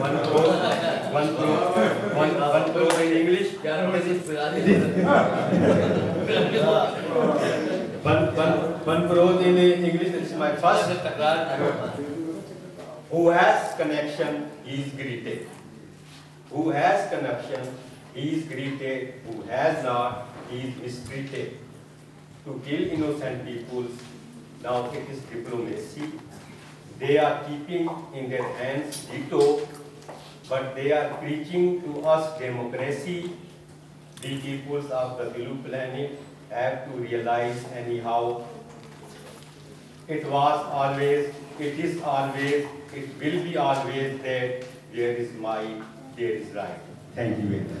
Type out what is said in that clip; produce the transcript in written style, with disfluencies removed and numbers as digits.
One prose in English. One prose in English. This is my first. Who has connection, he is greeted. Who has connection, he is greeted. Who has not, he is mistreated. To kill innocent people, now it is diplomacy. They are keeping in their hands veto, but they are preaching to us democracy. The peoples of the blue planet have to realize anyhow. It was always, it is always, it will be always that there is might, there is right. Thank you very much.